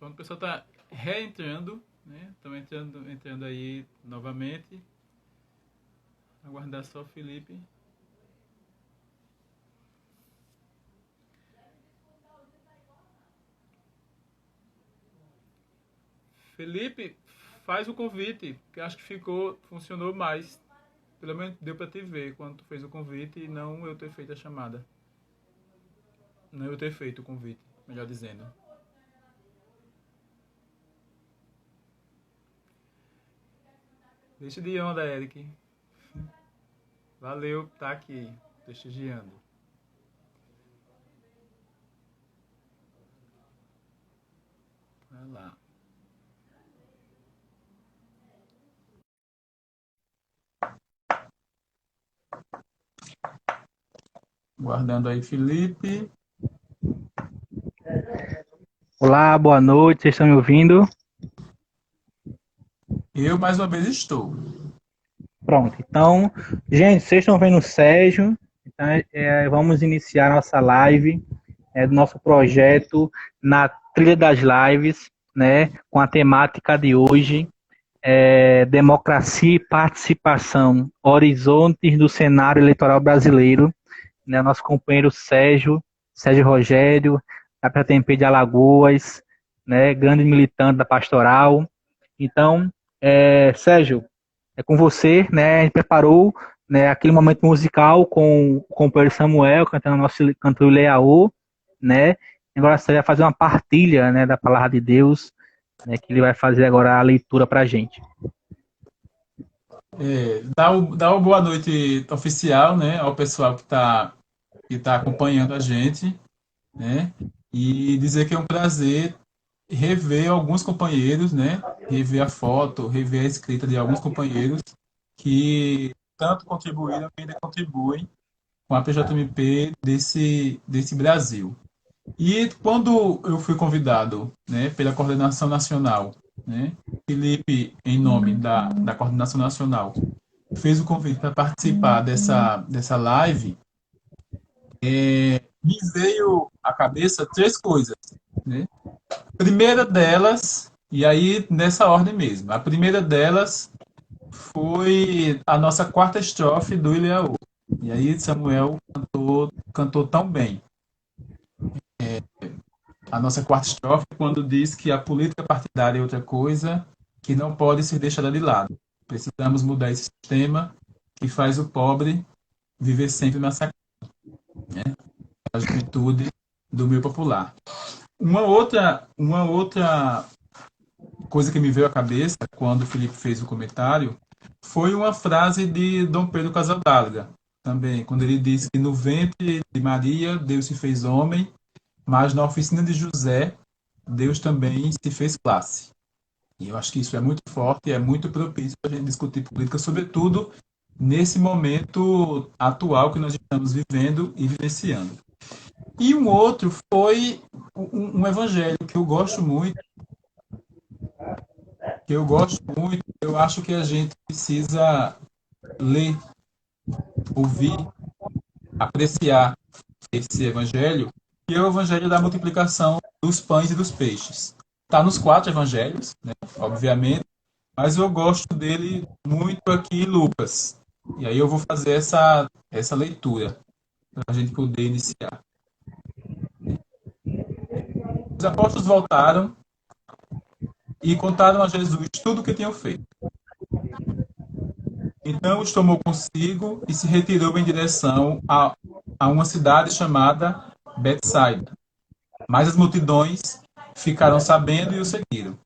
Quando o pessoal está reentrando, né? Estão entrando aí novamente. Aguardar só o Felipe. Felipe, faz o convite, que acho que funcionou mais. Pelo menos deu para te ver quando tu fez o convite e não eu ter feito a chamada. Não eu ter feito o convite, melhor dizendo. Deixa de onda, Eric. Valeu, tá aqui, prestigiando. Vai lá. Guardando aí, Felipe. Olá, boa noite, vocês estão me ouvindo? Eu mais uma vez estou. Pronto, então, gente, vocês estão vendo o Sérgio, então, vamos iniciar nossa live do nosso projeto na Trilha das Lives, né, com a temática de hoje, democracia e participação, horizontes do cenário eleitoral brasileiro, né, nosso companheiro Sérgio Rogério, da PTMP de Alagoas, né, grande militante da Pastoral. Então, Sérgio, é com você, né? A gente preparou, né, aquele momento musical com o companheiro Samuel cantando nosso canto Leaô, né? Agora você vai fazer uma partilha, né, da palavra de Deus, né, que ele vai fazer agora a leitura para a gente. Dá uma boa noite oficial, né, ao pessoal que tá acompanhando a gente, né? E dizer que é um prazer rever alguns companheiros, né? Rever a foto, rever a escrita de alguns companheiros que tanto contribuíram e ainda contribuem com a PJMP desse Brasil. E quando eu fui convidado, né, pela coordenação nacional, né, Felipe, em nome da coordenação nacional, fez o convite para participar dessa live, me veio à cabeça três coisas, né? Primeira delas, e aí nessa ordem mesmo, a primeira delas foi a nossa quarta estrofe do Ilhaú. E aí Samuel cantou tão bem a nossa quarta estrofe quando diz que a política partidária é outra coisa que não pode ser deixada de lado. Precisamos mudar esse sistema que faz o pobre viver sempre massacrado, né? A juventude do meio popular. Uma outra coisa que me veio à cabeça quando o Felipe fez o comentário foi uma frase de Dom Pedro Casaldáliga, também, quando ele disse que no ventre de Maria Deus se fez homem, mas na oficina de José Deus também se fez classe. E eu acho que isso é muito forte e é muito propício para a gente discutir política, sobretudo nesse momento atual que nós estamos vivendo e vivenciando. E um outro foi um evangelho que eu gosto muito, eu acho que a gente precisa ler, ouvir, apreciar esse evangelho, que é o evangelho da multiplicação dos pães e dos peixes. Está nos quatro evangelhos, né, obviamente, mas eu gosto dele muito aqui em Lucas. E aí eu vou fazer essa leitura para a gente poder iniciar. Os apóstolos voltaram e contaram a Jesus tudo o que tinham feito. Então os tomou consigo e se retirou em direção a uma cidade chamada Betsaida. Mas as multidões ficaram sabendo e o seguiram.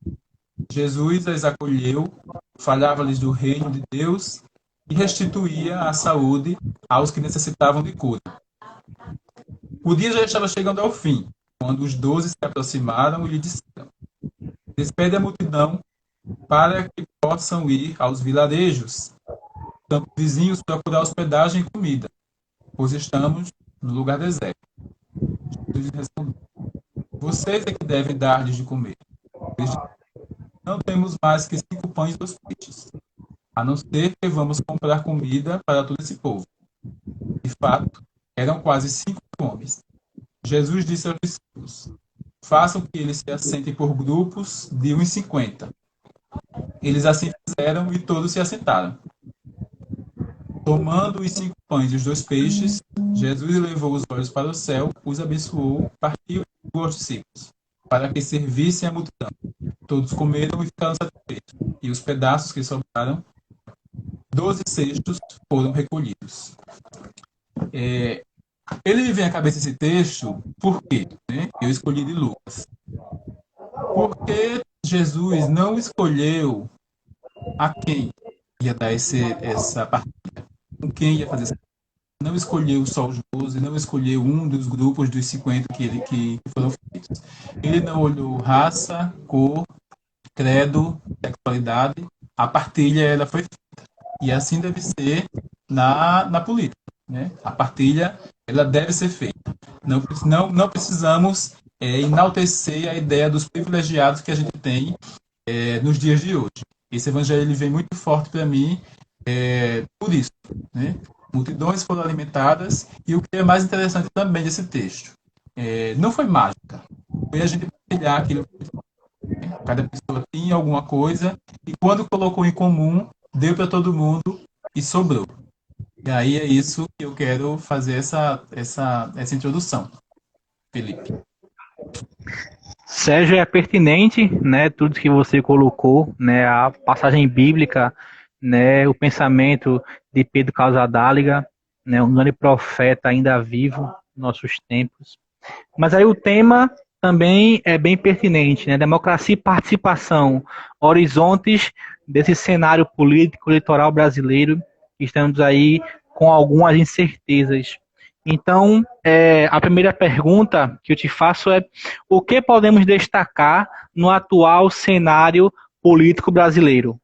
Jesus as acolheu, falava-lhes do reino de Deus e restituía a saúde aos que necessitavam de cura. O dia já estava chegando ao fim, quando os 12 se aproximaram e lhe disseram: Despede a multidão para que possam ir aos vilarejos, vizinhos procurar hospedagem e comida, pois estamos no lugar deserto. Jesus respondeu: Vocês é que devem dar-lhes de comer. Eles disseram: Não temos mais que 5 pães e 2 peixes, a não ser que vamos comprar comida para todo esse povo. De fato, eram quase 5 homens. Jesus disse aos discípulos: façam que eles se assentem por grupos de 1,50. Eles assim fizeram e todos se assentaram. Tomando os 5 pães e os 2 peixes, Jesus elevou os olhos para o céu, os abençoou, partiu e deu aos discípulos, para que servissem a multidão. Todos comeram e ficaram satisfeitos. E os pedaços que sobraram, 12 cestos, foram recolhidos. Ele me vem à cabeça esse texto, por quê? Né? Eu escolhi de Lucas. Porque Jesus não escolheu a quem ia dar essa partilha, com quem ia fazer essa. Não escolheu só os 12, não escolheu um dos grupos dos 50 que foram feitos. Ele não olhou raça, cor, credo, sexualidade. A partilha ela foi feita. E assim deve ser na política. Né? A partilha ela deve ser feita. Não precisamos enaltecer a ideia dos privilegiados que a gente tem nos dias de hoje. Esse evangelho ele vem muito forte para mim por isso. Né? Multidões foram alimentadas e o que é mais interessante também desse texto não foi mágica, foi a gente partilhar aquilo. Cada pessoa tinha alguma coisa e quando colocou em comum, deu para todo mundo e sobrou. E aí é isso que eu quero fazer essa introdução, Felipe. Sérgio, é pertinente, né, tudo que você colocou, né, a passagem bíblica, né, o pensamento de Pedro Casadáliga, né, um grande profeta ainda vivo nos nossos tempos. Mas aí o tema também é bem pertinente, né, democracia e participação, horizontes desse cenário político eleitoral brasileiro, que estamos aí com algumas incertezas. Então, a primeira pergunta que eu te faço é: o que podemos destacar no atual cenário político brasileiro?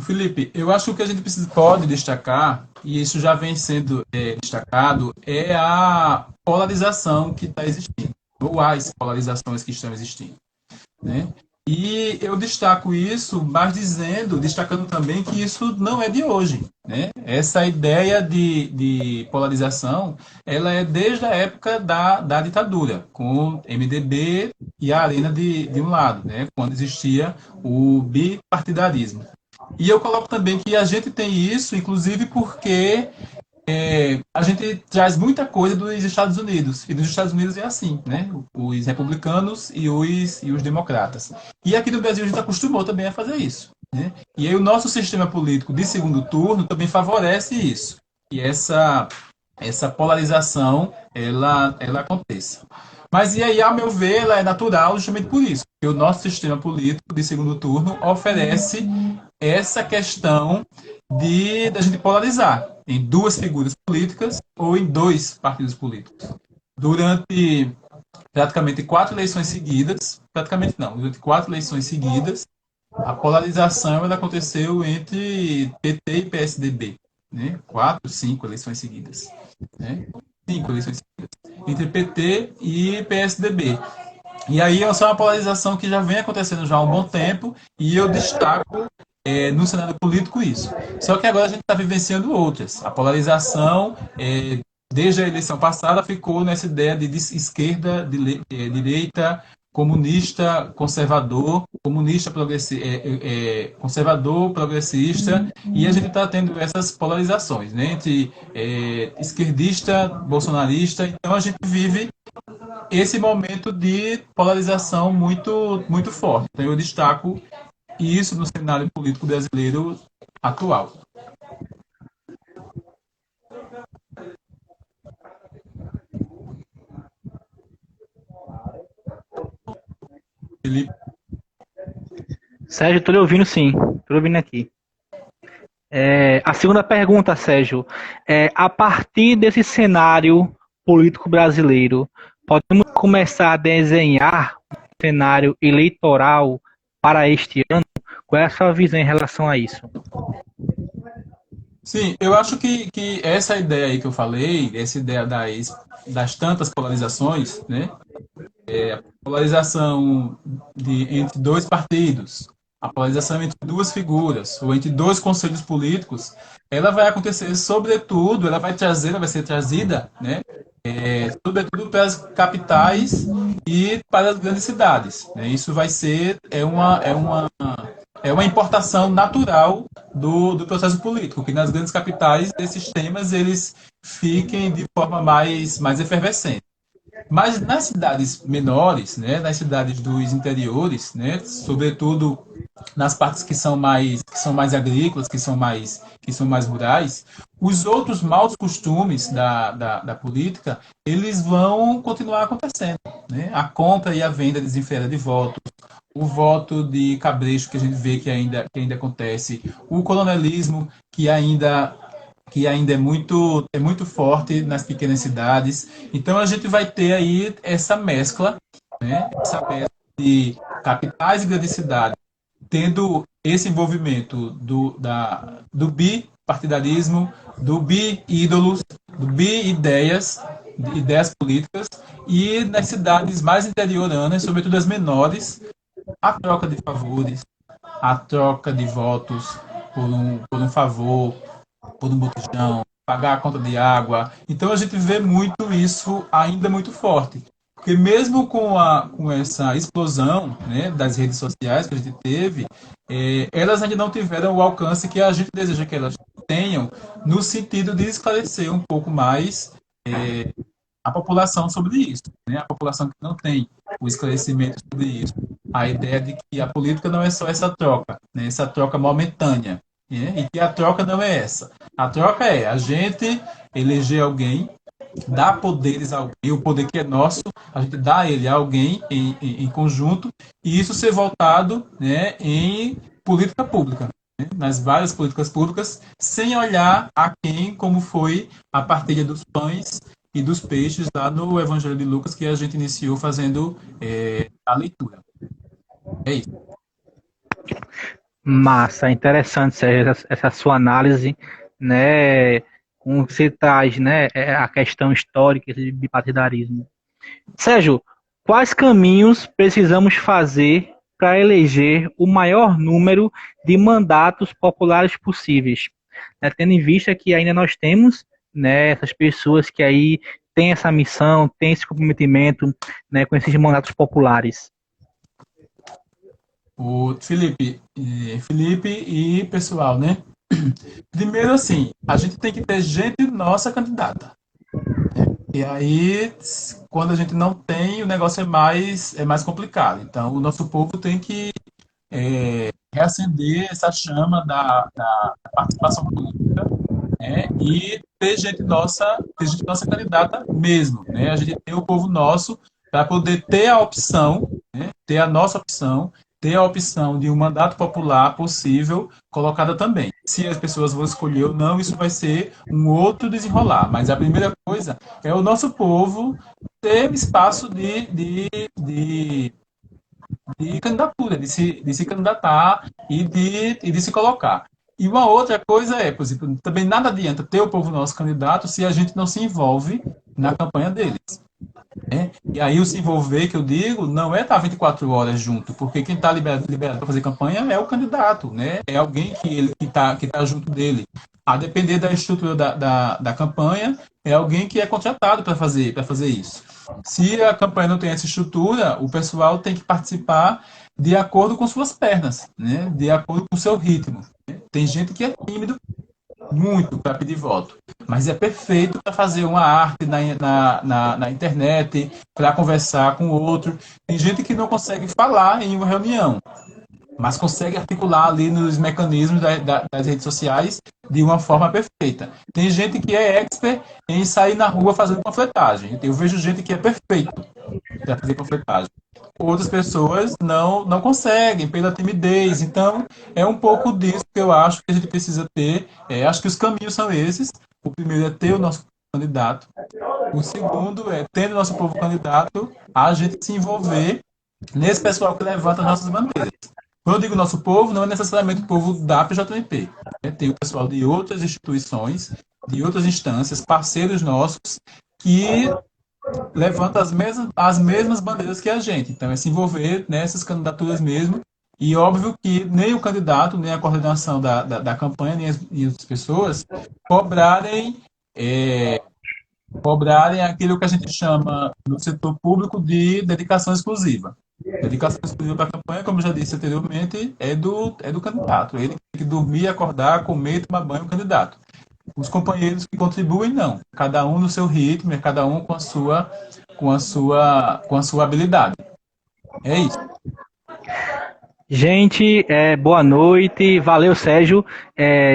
Felipe, eu acho que o que a gente pode destacar, e isso já vem sendo destacado, é a polarização que está existindo, ou as polarizações que estão existindo. Né? E eu destaco isso, mas destacando também que isso não é de hoje. Né? Essa ideia de polarização, ela é desde a época da ditadura, com MDB e a Arena de um lado, né? Quando existia o bipartidarismo. E eu coloco também que a gente tem isso, inclusive porque a gente traz muita coisa dos Estados Unidos. E nos Estados Unidos é assim, né? Os republicanos e os democratas. E aqui no Brasil a gente acostumou também a fazer isso. Né? E aí o nosso sistema político de segundo turno também favorece isso. E essa polarização, ela aconteça. Mas e aí, a meu ver, ela é natural justamente por isso. Porque o nosso sistema político de segundo turno oferece essa questão da gente polarizar em duas figuras políticas ou em dois partidos políticos. Durante praticamente 4 eleições seguidas, praticamente não, durante 4 eleições seguidas, a polarização ela aconteceu entre PT e PSDB. Né? 4, 5 eleições seguidas. Né? 5 eleições seguidas. Entre PT e PSDB. E aí essa é uma polarização que já vem acontecendo já há um bom tempo, e eu destaco no cenário político isso. Só que agora a gente está vivenciando outras. A polarização, desde a eleição passada, ficou nessa ideia de esquerda, direita, comunista, conservador, conservador, progressista, e a gente está tendo essas polarizações, né, entre esquerdista, bolsonarista. Então a gente vive esse momento de polarização muito, muito forte. Então eu destaco isso no cenário político brasileiro atual. Felipe. Sérgio, estou lhe ouvindo sim, estou ouvindo aqui. A segunda pergunta, Sérgio, a partir desse cenário político brasileiro, podemos começar a desenhar um cenário eleitoral para este ano? Qual é a sua visão em relação a isso? Sim, eu acho que essa ideia aí que eu falei, essa ideia das tantas polarizações, né? A polarização entre dois partidos, a polarização entre duas figuras, ou entre dois conselhos políticos, ela vai acontecer, sobretudo, ela vai ser trazida, né? Sobretudo para as capitais e para as grandes cidades. Né? Isso vai ser uma importação natural do processo político, que nas grandes capitais esses temas eles fiquem de forma mais efervescente. Mas nas cidades menores, né, nas cidades dos interiores, né, sobretudo nas partes que são mais agrícolas, que são mais rurais, os outros maus costumes da política, eles vão continuar acontecendo. Né? A compra e a venda desenfreada de votos, o voto de cabresto que a gente vê que ainda acontece, o coronelismo que ainda é muito forte nas pequenas cidades. Então a gente vai ter aí essa mescla, né? Essa mescla de capitais e grandes cidades tendo esse envolvimento do bipartidarismo, do bi-ídolos, do bi-ideias, ideias políticas, e nas cidades mais interioranas, sobretudo as menores, a troca de favores, a troca de votos por um favor, por um botijão, pagar a conta de água. Então a gente vê muito isso ainda muito forte. Porque mesmo com essa explosão, né, das redes sociais que a gente teve, elas ainda não tiveram o alcance que a gente deseja que elas tenham, no sentido de esclarecer um pouco mais a população sobre isso. Né? A população que não tem o esclarecimento sobre isso. A ideia de que a política não é só essa troca, né? Essa troca momentânea. Né? E que a troca não é essa. A troca é a gente eleger alguém, dar poderes a alguém, o poder que é nosso, a gente dá ele a alguém em conjunto, e isso ser voltado, né, em política pública, né, nas várias políticas públicas, sem olhar a quem, como foi a partilha dos pães e dos peixes lá no Evangelho de Lucas, que a gente iniciou fazendo a leitura. É isso. Massa, interessante, Sérgio, essa sua análise, né, como você traz, né, a questão histórica de bipartidarismo. Sérgio, quais caminhos precisamos fazer para eleger o maior número de mandatos populares possíveis? Né, tendo em vista que ainda nós temos, né, essas pessoas que aí têm essa missão, têm esse comprometimento, né, com esses mandatos populares. O Felipe e pessoal, né? Primeiro, assim, a gente tem que ter gente nossa candidata. E aí, quando a gente não tem, o negócio é mais complicado. Então, o nosso povo tem que reacender essa chama da participação política, né? E ter gente nossa candidata mesmo, né? A gente tem o povo nosso para poder ter a opção, né? Ter a nossa opção, ter a opção de um mandato popular possível colocada também. Se as pessoas vão escolher ou não, isso vai ser um outro desenrolar. Mas a primeira coisa é o nosso povo ter espaço de candidatura, de se candidatar e de se colocar. E uma outra coisa é, por exemplo, também nada adianta ter o povo nosso candidato se a gente não se envolve na campanha deles. Né? E aí o se envolver, que eu digo, não é estar 24 horas junto, porque quem está liberado para fazer campanha é o candidato, né? É alguém que tá junto dele. A depender da estrutura da campanha, é alguém que é contratado para fazer isso. Se a campanha não tem essa estrutura, o pessoal tem que participar de acordo com suas pernas, né? De acordo com o seu ritmo. Né? Tem gente que é tímido muito para pedir voto, mas é perfeito para fazer uma arte na internet, para conversar com o outro. Tem gente que não consegue falar em uma reunião, mas consegue articular ali nos mecanismos das redes sociais de uma forma perfeita. Tem gente que é expert em sair na rua fazendo panfletagem. Eu vejo gente que é perfeito para fazer panfletagem. Outras pessoas não conseguem pela timidez. Então, é um pouco disso que eu acho que a gente precisa ter. Acho que os caminhos são esses. O primeiro é ter o nosso candidato. O segundo é, tendo o nosso povo candidato, a gente se envolver nesse pessoal que levanta nossas bandeiras. Quando eu digo nosso povo, não é necessariamente o povo da PJMP. Né? Tem o pessoal de outras instituições, de outras instâncias, parceiros nossos, que levantam as mesmas bandeiras que a gente. Então, é se envolver nessas candidaturas mesmo. E óbvio que nem o candidato, nem a coordenação da campanha, nem as pessoas cobrarem cobrarem aquilo que a gente chama no setor público de dedicação exclusiva. Dedicação exclusiva para a campanha, como eu já disse anteriormente, é do candidato. Ele tem que dormir, acordar, comer, tomar banho, o candidato. Os companheiros que contribuem, não. Cada um no seu ritmo, cada um com a sua habilidade. É isso. Gente, boa noite. Valeu, Sérgio.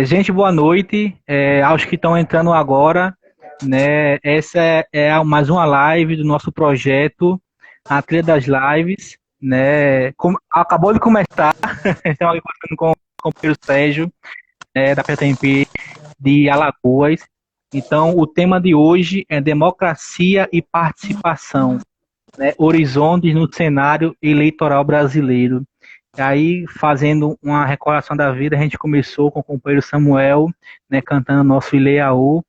Gente, boa noite. Aos que estão entrando agora, né? Essa é mais uma live do nosso projeto, a Trilha das Lives, né? Acabou de começar. Estamos aqui conversando com o companheiro Sérgio, da PTMP de Alagoas. Então, o tema de hoje é democracia e participação, né? Horizontes no cenário eleitoral brasileiro. E aí, fazendo uma recordação da vida, a gente começou com o companheiro Samuel, né, cantando nosso Ileaô,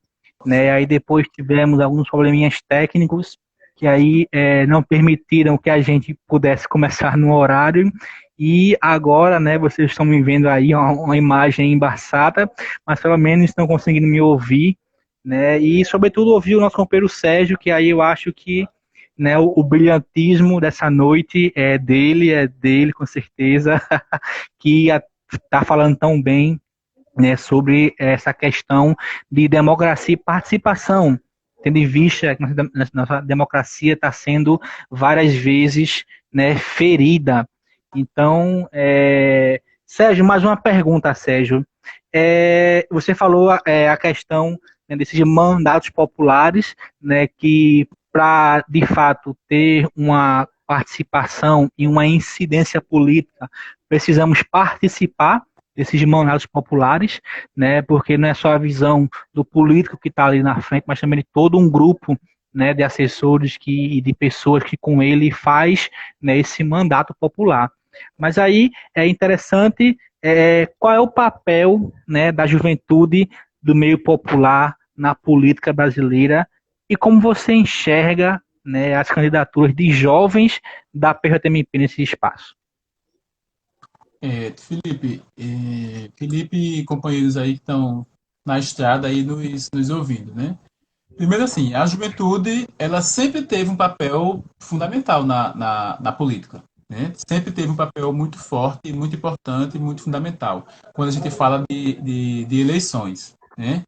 né? Aí depois tivemos alguns probleminhas técnicos que aí não permitiram que a gente pudesse começar no horário. E agora, né, vocês estão me vendo aí uma imagem embaçada, mas pelo menos estão conseguindo me ouvir, né? E sobretudo ouvir o nosso companheiro Sérgio, que aí eu acho que, né, o brilhantismo dessa noite é dele com certeza, que está falando tão bem, né, sobre essa questão de democracia e participação, tendo em vista que nossa democracia está sendo várias vezes, né, ferida. Então, Sérgio, mais uma pergunta, Sérgio. Você falou a questão, né, desses mandatos populares, né, que para, de fato, ter uma participação e uma incidência política, precisamos participar desses mandatos populares, né, porque não é só a visão do político que está ali na frente, mas também de todo um grupo, né, de assessores e de pessoas que com ele faz, né, esse mandato popular. Mas aí é interessante qual é o papel, né, da juventude do meio popular na política brasileira e como você enxerga, né, as candidaturas de jovens da PJMP nesse espaço. Felipe e companheiros aí que estão na estrada aí nos ouvindo, né? Primeiro assim, a juventude, ela sempre teve um papel fundamental na política, né? Sempre teve um papel muito forte, muito importante, muito fundamental, quando a gente fala de eleições, né?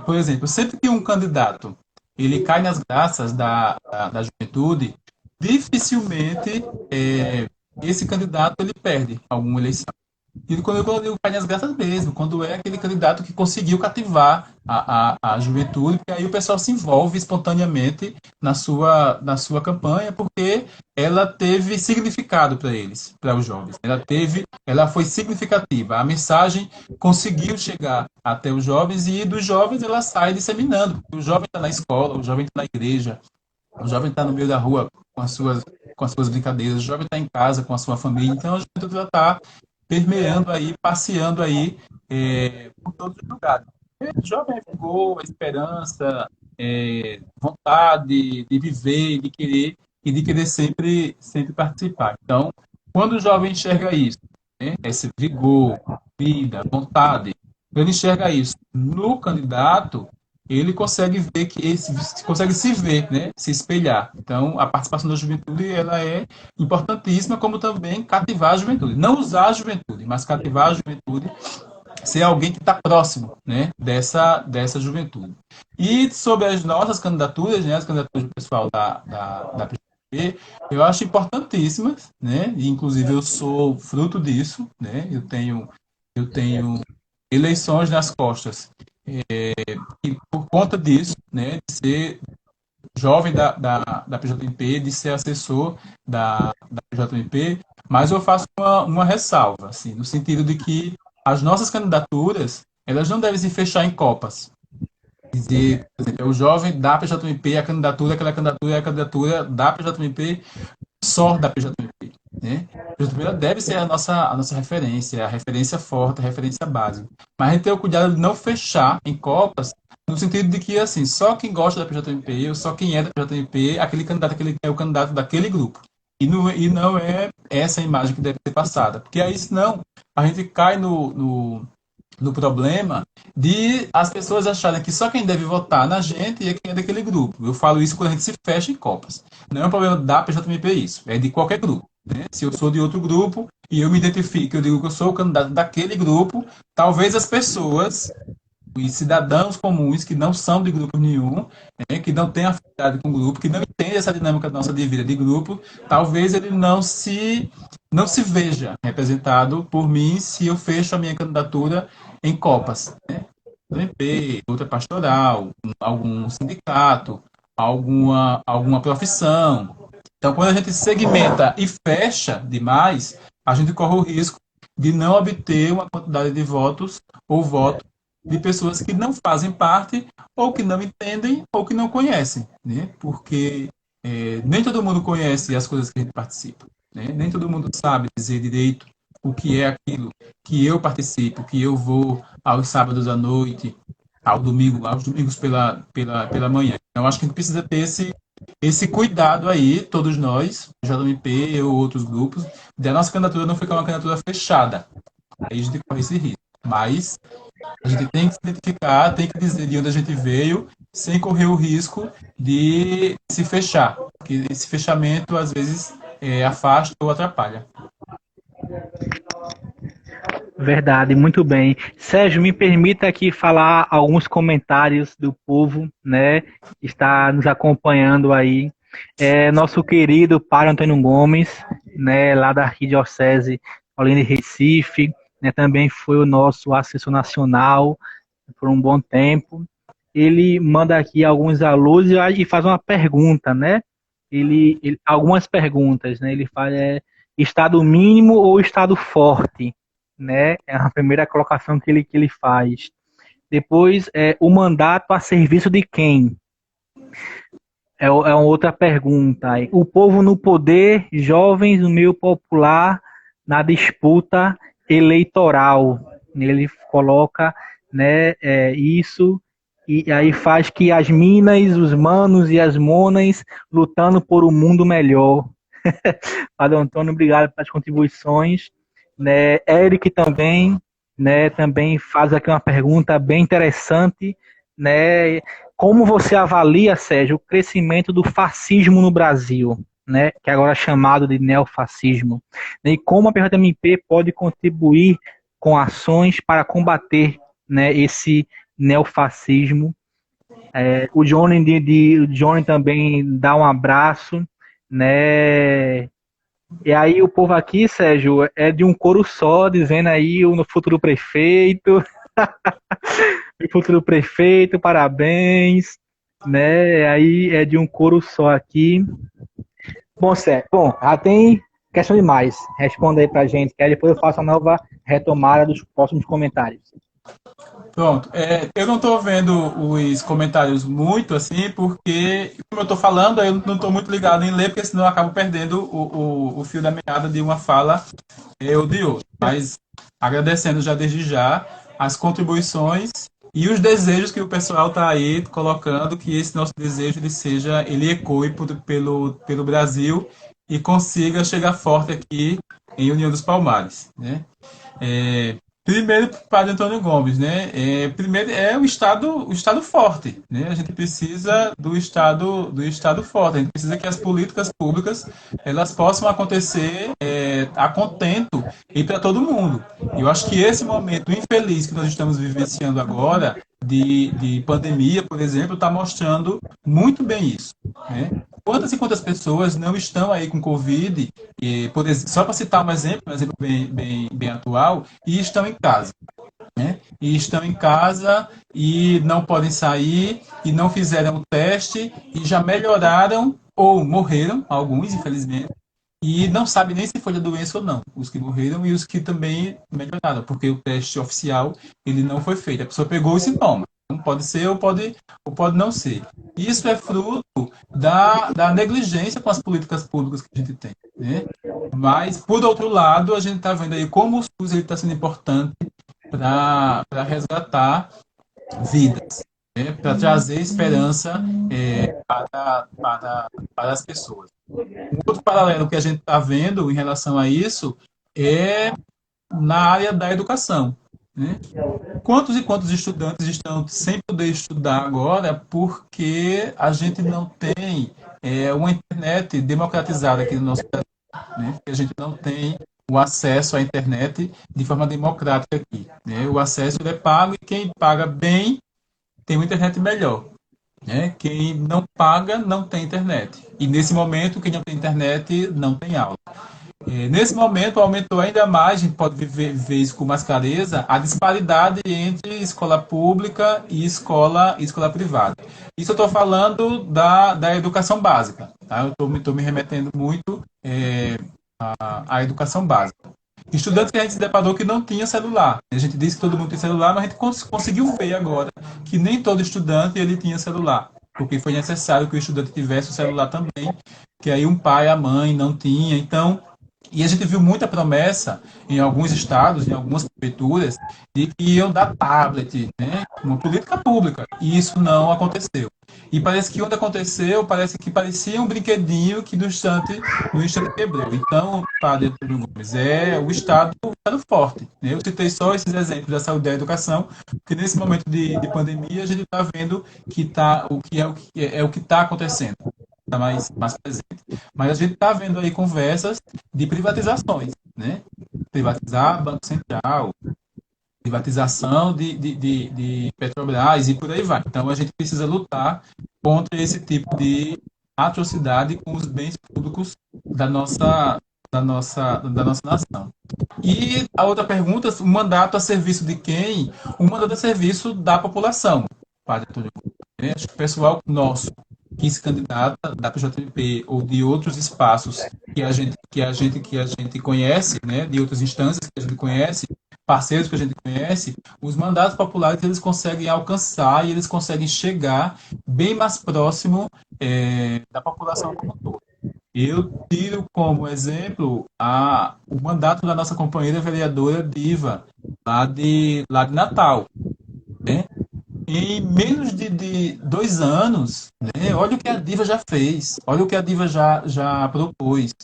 Por exemplo, sempre que um candidato ele cai nas graças da juventude, dificilmente esse candidato ele perde alguma eleição. E quando eu digo cai nas graças mesmo, quando é aquele candidato que conseguiu cativar a juventude, porque aí o pessoal se envolve espontaneamente na sua campanha, porque ela teve significado para eles, para os jovens. Ela foi significativa. A mensagem conseguiu chegar até os jovens e dos jovens ela sai disseminando. O jovem está na escola, o jovem está na igreja, o jovem está no meio da rua com as suas brincadeiras, o jovem está em casa com a sua família. Então a juventude está permeando aí, passeando aí por todos os lugares. Jovem é vigor, esperança, vontade de viver e de querer sempre participar. Então, quando o jovem enxerga isso, né, esse vigor, vida, vontade, ele enxerga isso no candidato, ele consegue ver consegue se ver, né, se espelhar. Então, a participação da juventude ela é importantíssima, como também cativar a juventude. Não usar a juventude, mas cativar a juventude, ser alguém que está próximo, né, dessa juventude. E sobre as nossas candidaturas, né, as candidaturas do pessoal da PGP, eu acho importantíssimas, né, e inclusive eu sou fruto disso, né, eu tenho eleições nas costas, e por conta disso, né, de ser jovem da PJMP, de ser assessor da PJMP, mas eu faço uma ressalva, assim, no sentido de que as nossas candidaturas, elas não devem se fechar em copas. Dizer, por exemplo, é o jovem da PJMP, a candidatura, aquela candidatura é a candidatura da PJMP, só da PJMP, né? A PJMP deve ser a nossa referência, a referência forte, a referência básica. Mas a gente tem o cuidado de não fechar em copas, no sentido de que, assim, só quem gosta da PJMP, ou só quem é da PJMP, aquele candidato aquele, é o candidato daquele grupo. E não é essa a imagem que deve ser passada. Porque aí, senão, a gente cai no problema de as pessoas acharem que só quem deve votar na gente é quem é daquele grupo. Eu falo isso quando a gente se fecha em copas. Não é um problema da PJMP isso, é de qualquer grupo. Né? Se eu sou de outro grupo e eu me identifico, eu digo que eu sou o candidato daquele grupo, talvez as pessoas e cidadãos comuns que não são de grupo nenhum, né, que não têm afinidade com o grupo, que não entendem essa dinâmica nossa de vida de grupo, talvez ele não se veja representado por mim se eu fecho a minha candidatura em copas, né? MP, outra pastoral, algum sindicato, alguma profissão. Então, quando a gente segmenta e fecha demais, a gente corre o risco de não obter uma quantidade de votos ou votos de pessoas que não fazem parte, ou que não entendem, ou que não conhecem, né? Porque nem todo mundo conhece as coisas que a gente participa, né? Nem todo mundo sabe dizer direito o que é aquilo que eu participo, que eu vou aos sábados à noite, aos domingos pela manhã. Então, acho que a gente precisa ter esse cuidado aí, todos nós, JMP ou outros grupos, da nossa candidatura não ficar uma candidatura fechada. Aí a gente corre esse risco. Mas a gente tem que se identificar, tem que dizer de onde a gente veio, sem correr o risco de se fechar. Porque esse fechamento, às vezes, afasta ou atrapalha. Verdade, muito bem. Sérgio, me permita aqui falar alguns comentários do povo, né, que está nos acompanhando aí. Nosso querido Padre Antônio Gomes, né, lá da Arquidiocese Olinda e Recife, né, também foi o nosso assessor nacional por um bom tempo. Ele manda aqui alguns alôs e faz uma pergunta, né? Algumas perguntas, né? Ele fala, estado mínimo ou estado forte? Né? É a primeira colocação que ele faz. Depois, o mandato a serviço de quem? É uma outra pergunta. O povo no poder, jovens no meio popular, na disputa eleitoral. Ele coloca, né, isso, e aí faz que as minas, os manos e as monas lutando por um mundo melhor. Padre Antônio, obrigado pelas contribuições. Né, Eric também, né, também faz aqui uma pergunta bem interessante, né? Como você avalia, Sérgio, o crescimento do fascismo no Brasil, né, que agora é chamado de neofascismo, né, e como a PJMP pode contribuir com ações para combater, né, esse neofascismo? O Johnny também dá um abraço, né? E aí o povo aqui, Sérgio, é de um coro só, dizendo aí o futuro prefeito, o futuro prefeito, parabéns, né? Aí é de um coro só aqui. Bom, Sérgio, já tem questão demais. Responda aí pra gente, que aí depois eu faço a nova retomada dos próximos comentários. Pronto. Eu não estou vendo os comentários muito assim, porque, como eu estou falando, eu não estou muito ligado em ler, porque senão eu acabo perdendo o fio da meada de uma fala ou de outra. Mas agradecendo já desde já as contribuições e os desejos que o pessoal está aí colocando, que esse nosso desejo ele ecoe pelo Brasil e consiga chegar forte aqui em União dos Palmares, né? Primeiro, para o Padre Antônio Gomes, né? Primeiro é o estado forte, né? A gente precisa do estado forte. A gente precisa que as políticas públicas elas possam acontecer a contento e para todo mundo. Eu acho que esse momento infeliz que nós estamos vivenciando agora de pandemia, por exemplo, está mostrando muito bem isso, né? Quantas e quantas pessoas não estão aí com Covid, só para citar um exemplo bem atual, e estão em casa, né? E estão em casa e não podem sair e não fizeram o teste e já melhoraram ou morreram, alguns, infelizmente, e não sabe nem se foi da doença ou não, os que morreram e os que também melhoraram, porque o teste oficial ele não foi feito. A pessoa pegou os sintomas. Não pode ser ou pode não ser. Isso é fruto da negligência com as políticas públicas que a gente tem, né? Mas, por outro lado, a gente está vendo aí como o SUS está sendo importante para resgatar vidas, né? Para trazer esperança para as pessoas. Um outro paralelo que a gente está vendo em relação a isso é na área da educação. né? Quantos e quantos estudantes estão sem poder estudar agora porque a gente não tem uma internet democratizada aqui no nosso país, né? Porque a gente não tem o acesso à internet de forma democrática aqui, né? O acesso é pago e quem paga bem tem uma internet melhor, né? Quem não paga não tem internet. E nesse momento, quem não tem internet não tem aula. Nesse momento, aumentou ainda mais, a gente pode ver isso com mais clareza, a disparidade entre escola pública e escola privada. Isso eu estou falando da educação básica. Tá? Eu estou me remetendo muito à educação básica. Estudantes que a gente se deparou que não tinha celular. A gente disse que todo mundo tem celular, mas a gente conseguiu ver agora que nem todo estudante ele tinha celular. Porque foi necessário que o estudante tivesse o celular também, que aí um pai, a mãe não tinha. Então, e a gente viu muita promessa em alguns estados, em algumas prefeituras, de que iam dar tablet, né? Uma política pública. E isso não aconteceu. E parece que onde aconteceu, parece que parecia um brinquedinho que no instante quebrou. Então, padre Antônio Gomes, o Estado está forte. Né? Eu citei só esses exemplos da saúde e da educação, porque nesse momento de pandemia a gente está vendo que o que está acontecendo. Está mais presente. Mas a gente está vendo aí conversas de privatizações, né? Privatizar Banco Central, privatização de Petrobras e por aí vai. Então a gente precisa lutar contra esse tipo de atrocidade com os bens públicos da nossa nação. E a outra pergunta, o mandato a serviço de quem? O mandato a serviço da população, Padre Antônio. Acho que o pessoal nosso que se candidata da PJMP ou de outros espaços que a gente conhece, né, de outras instâncias que a gente conhece, parceiros que a gente conhece, os mandatos populares eles conseguem alcançar e eles conseguem chegar bem mais próximo da população como um todo. Eu tiro como exemplo o mandato da nossa companheira vereadora Diva, lá de Natal, né? Em menos de 2 anos, né, olha o que a Diva já fez, olha o que a Diva já propôs,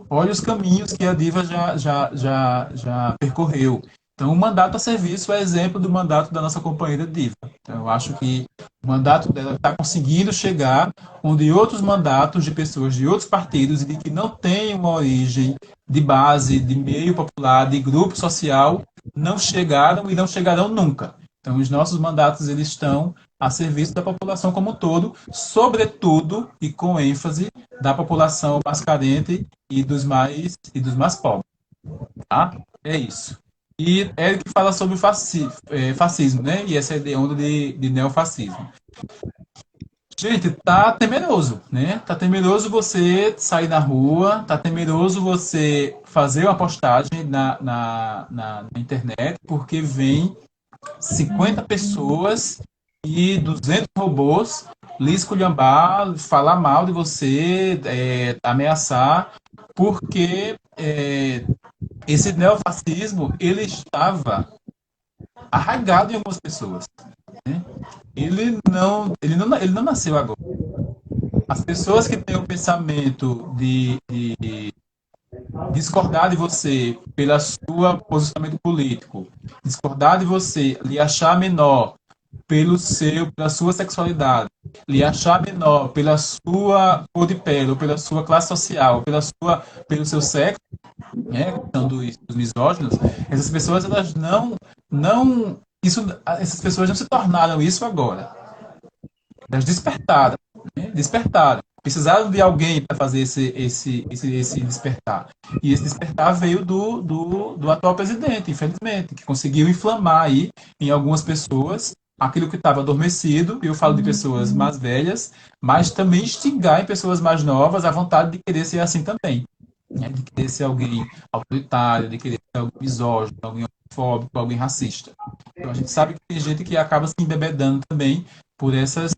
olha os caminhos que a Diva já percorreu. Então, o mandato a serviço é exemplo do mandato da nossa companheira Diva. Então, eu acho que o mandato dela está conseguindo chegar onde outros mandatos de pessoas de outros partidos e de que não têm uma origem de base, de meio popular, de grupo social, não chegaram e não chegarão nunca. Então, os nossos mandatos eles estão a serviço da população como um todo, sobretudo e com ênfase da população mais carente e dos mais pobres. Tá? É isso. E Eric fala sobre o fascismo, né? E essa onda de neofascismo. Gente, tá temeroso, né? Tá temeroso você sair na rua, tá temeroso você fazer uma postagem na internet, porque vem 50 pessoas e 200 robôs lhe esculhambar, falar mal de você, ameaçar, porque esse neofascismo ele estava arraigado em algumas pessoas. Né? Ele não nasceu agora. As pessoas que têm o pensamento de discordar de você pelo seu posicionamento político, discordar de você, lhe achar menor pela sua sexualidade, lhe achar menor pela sua cor de pele, ou pela sua classe social, pelo seu sexo, né, são dos misóginos, essas pessoas elas não essas pessoas não se tornaram isso agora. Elas despertaram, né? Despertaram. Precisaram de alguém para fazer esse despertar. E esse despertar veio do atual presidente, infelizmente, que conseguiu inflamar aí em algumas pessoas aquilo que estava adormecido, e eu falo de pessoas mais velhas, mas também instigar em pessoas mais novas a vontade de querer ser assim também. Né? De querer ser alguém autoritário, de querer ser alguém misógino, alguém homofóbico, alguém racista. Então a gente sabe que tem gente que acaba se embebedando também por essas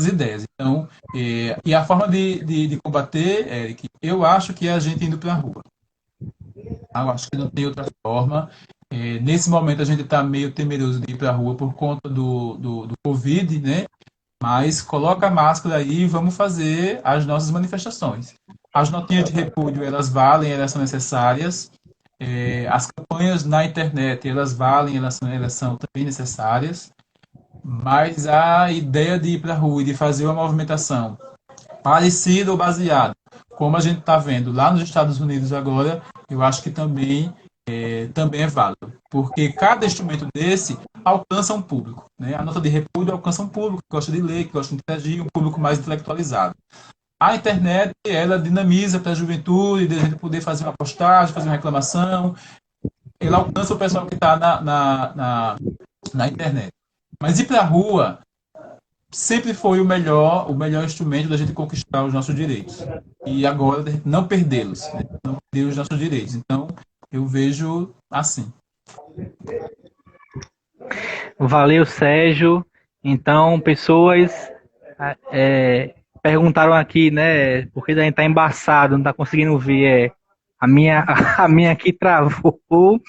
ideias. Então, e a forma de combater, Eric, eu acho que é a gente indo para a rua. Eu acho que não tem outra forma. Nesse momento a gente está meio temeroso de ir para a rua por conta do Covid, né? Mas coloca a máscara aí e vamos fazer as nossas manifestações. As notinhas de repúdio, elas valem, elas são necessárias, As campanhas na internet, elas valem, elas são também necessárias, mas a ideia de ir para a rua e de fazer uma movimentação parecida ou baseada, como a gente está vendo lá nos Estados Unidos agora, eu acho que também é válido, porque cada instrumento desse alcança um público. Né? A nota de repúdio alcança um público que gosta de ler, que gosta de interagir, um público mais intelectualizado. A internet, ela dinamiza para a juventude, de a gente poder fazer uma postagem, fazer uma reclamação, ela alcança o pessoal que está na internet. Mas ir para a rua sempre foi o melhor instrumento da gente conquistar os nossos direitos. E agora não perdê-los, né? Não perder os nossos direitos. Então, eu vejo assim. Valeu, Sérgio. Então, pessoas perguntaram aqui, né? Porque a gente tá embaçado, não tá conseguindo ver. A minha aqui travou,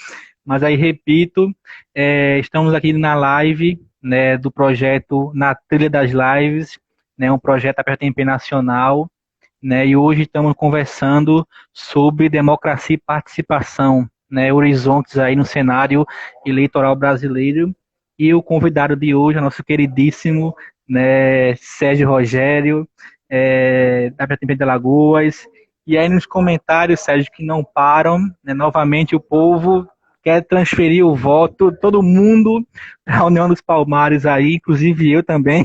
mas aí repito, estamos aqui na live, né, do projeto Na Trilha das Lives, né, um projeto Aperta MP nacional, né, e hoje estamos conversando sobre democracia e participação, né, horizontes aí no cenário eleitoral brasileiro. E o convidado de hoje é nosso queridíssimo, né, Sérgio Rogério, da Prefeitura de Alagoas. E aí nos comentários, Sérgio, que não param, né, novamente o povo quer transferir o voto, todo mundo para a União dos Palmares aí, inclusive eu também.